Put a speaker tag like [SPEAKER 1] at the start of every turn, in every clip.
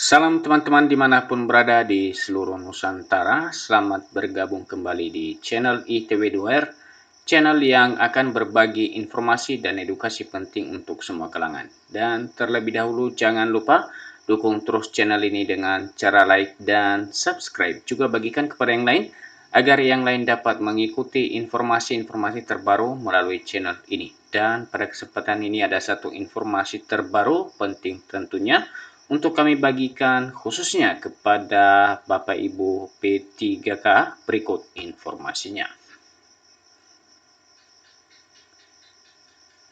[SPEAKER 1] Salam teman-teman dimanapun berada di seluruh Nusantara, selamat bergabung kembali di channel ITW2R, channel yang akan berbagi informasi dan edukasi penting untuk semua kalangan. Dan terlebih dahulu jangan lupa dukung terus channel ini dengan cara like dan subscribe. Juga bagikan kepada yang lain agar yang lain dapat mengikuti informasi-informasi terbaru melalui channel ini. Dan pada kesempatan ini ada satu informasi terbaru penting tentunya untuk kami bagikan khususnya kepada Bapak Ibu P3K. Berikut informasinya.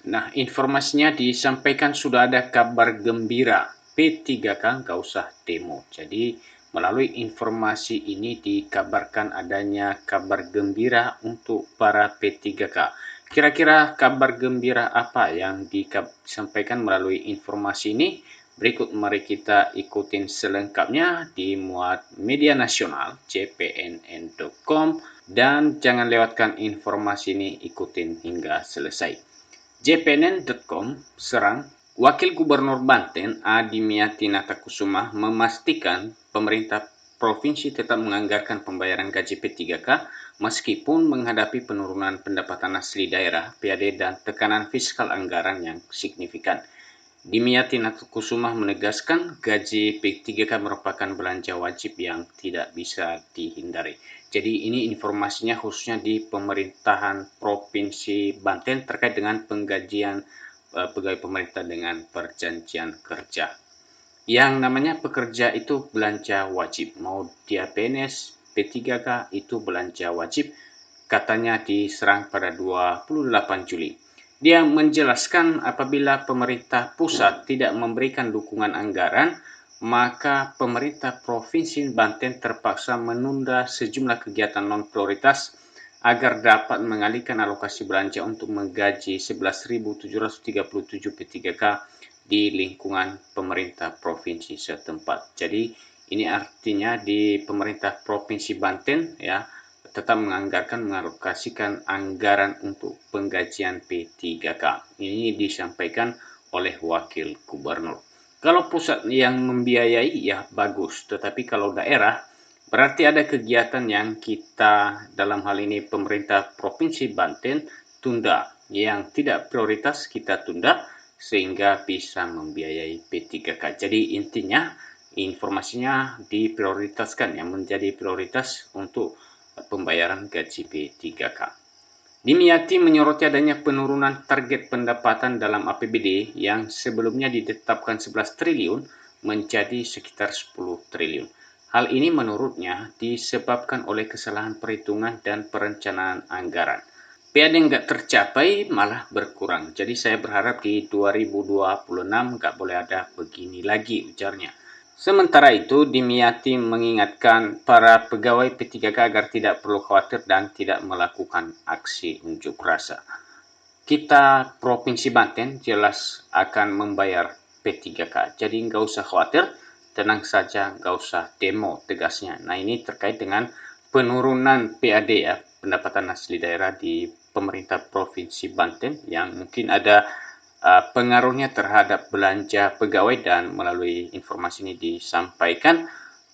[SPEAKER 1] Nah, informasinya disampaikan sudah ada kabar gembira. P3K nggak usah demo. Jadi, melalui informasi ini dikabarkan adanya kabar gembira untuk para P3K. Kira-kira kabar gembira apa yang disampaikan melalui informasi ini? Berikut mari kita ikutin selengkapnya di muat media nasional cpnn.com, dan jangan lewatkan informasi ini, ikutin hingga selesai. jpnn.com serang Wakil Gubernur Banten Adimiati Natakusuma memastikan pemerintah provinsi tetap menganggarkan pembayaran gaji P3K meskipun menghadapi penurunan pendapatan asli daerah (PAD) dan tekanan fiskal anggaran yang signifikan. Dimyati Natakusuma menegaskan gaji P3K merupakan belanja wajib yang tidak bisa dihindari. Jadi ini informasinya khususnya di pemerintahan Provinsi Banten terkait dengan penggajian pegawai pemerintah dengan perjanjian kerja. Yang namanya pekerja itu belanja wajib, mau dia PNS, P3K itu belanja wajib, katanya diserang pada 28 Juli. Dia menjelaskan apabila pemerintah pusat tidak memberikan dukungan anggaran, maka pemerintah Provinsi Banten terpaksa menunda sejumlah kegiatan non-prioritas agar dapat mengalihkan alokasi belanja untuk menggaji 11.737 P3K di lingkungan pemerintah provinsi setempat. Jadi ini artinya di pemerintah Provinsi Banten ya tetap mengalokasikan anggaran untuk penggajian P3K. Ini disampaikan oleh Wakil Gubernur. Kalau pusat yang membiayai ya bagus, tetapi kalau daerah berarti ada kegiatan yang kita dalam hal ini pemerintah Provinsi Banten tunda, yang tidak prioritas kita tunda sehingga bisa membiayai P3K. Jadi intinya informasinya diprioritaskan, yang menjadi prioritas untuk pembayaran gaji P3K. Dimyati menyoroti adanya penurunan target pendapatan dalam APBD yang sebelumnya ditetapkan 11 triliun menjadi sekitar 10 triliun. Hal ini menurutnya disebabkan oleh kesalahan perhitungan dan perencanaan anggaran. PAD nggak tercapai malah berkurang. Jadi saya berharap di 2026 nggak boleh ada begini lagi, ujarnya. Sementara itu, Dimyati mengingatkan para pegawai P3K agar tidak perlu khawatir dan tidak melakukan aksi unjuk rasa. Kita Provinsi Banten jelas akan membayar P3K, jadi nggak usah khawatir, tenang saja, nggak usah demo, tegasnya. Nah ini terkait dengan penurunan PAD ya, pendapatan asli daerah di pemerintah Provinsi Banten yang mungkin ada pengaruhnya terhadap belanja pegawai, dan melalui informasi ini disampaikan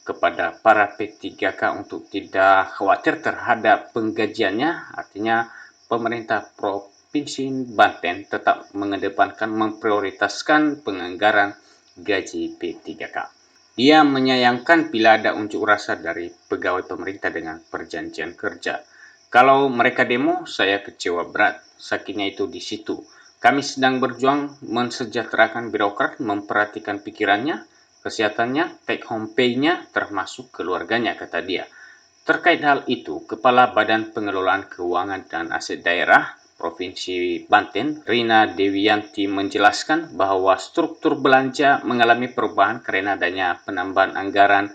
[SPEAKER 1] kepada para P3K untuk tidak khawatir terhadap penggajiannya. Artinya pemerintah Provinsi Banten tetap mengedepankan memprioritaskan penganggaran gaji P3K. Dia menyayangkan bila ada unjuk rasa dari pegawai pemerintah dengan perjanjian kerja. Kalau mereka demo, saya kecewa berat. Sakitnya itu di situ. Kami sedang berjuang mensejahterakan birokrat, memperhatikan pikirannya, kesehatannya, take home pay-nya, termasuk keluarganya, kata dia. Terkait hal itu, Kepala Badan Pengelolaan Keuangan dan Aset Daerah Provinsi Banten, Rina Dewiyanti, menjelaskan bahwa struktur belanja mengalami perubahan karena adanya penambahan anggaran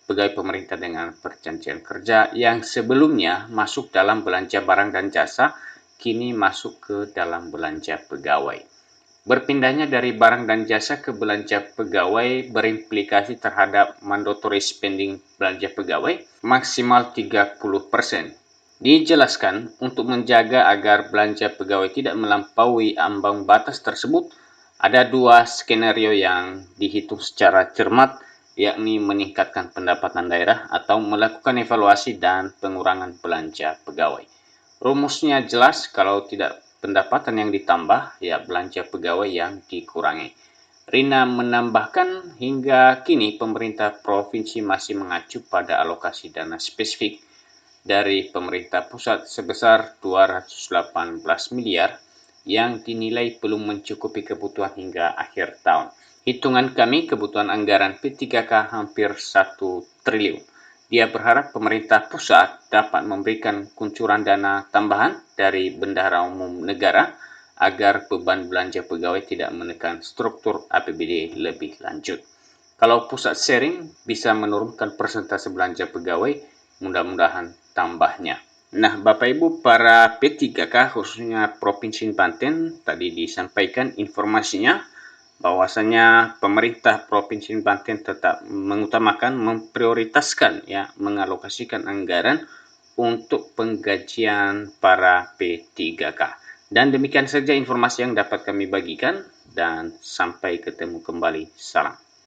[SPEAKER 1] pegawai pemerintah dengan perjanjian kerja yang sebelumnya masuk dalam belanja barang dan jasa, kini masuk ke dalam belanja pegawai. Berpindahnya dari barang dan jasa ke belanja pegawai berimplikasi terhadap mandatory spending belanja pegawai maksimal 30%. Dijelaskan untuk menjaga agar belanja pegawai tidak melampaui ambang batas tersebut, ada dua skenario yang dihitung secara cermat yakni meningkatkan pendapatan daerah atau melakukan evaluasi dan pengurangan belanja pegawai. Rumusnya jelas, kalau tidak pendapatan yang ditambah, ya belanja pegawai yang dikurangi. Rina menambahkan, hingga kini pemerintah provinsi masih mengacu pada alokasi dana spesifik dari pemerintah pusat sebesar 218 miliar yang dinilai belum mencukupi kebutuhan hingga akhir tahun. Hitungan kami, kebutuhan anggaran P3K hampir 1 triliun. Dia berharap pemerintah pusat dapat memberikan kuncuran dana tambahan dari Bendahara Umum Negara agar beban belanja pegawai tidak menekan struktur APBD lebih lanjut. Kalau pusat sharing bisa menurunkan persentase belanja pegawai, mudah-mudahan tambahnya. Nah, Bapak Ibu para P3K khususnya Provinsi Banten, tadi disampaikan informasinya bahwasanya pemerintah Provinsi Banten tetap mengutamakan, memprioritaskan ya, mengalokasikan anggaran untuk penggajian para P3K. Dan demikian saja informasi yang dapat kami bagikan, dan sampai ketemu kembali. Salam.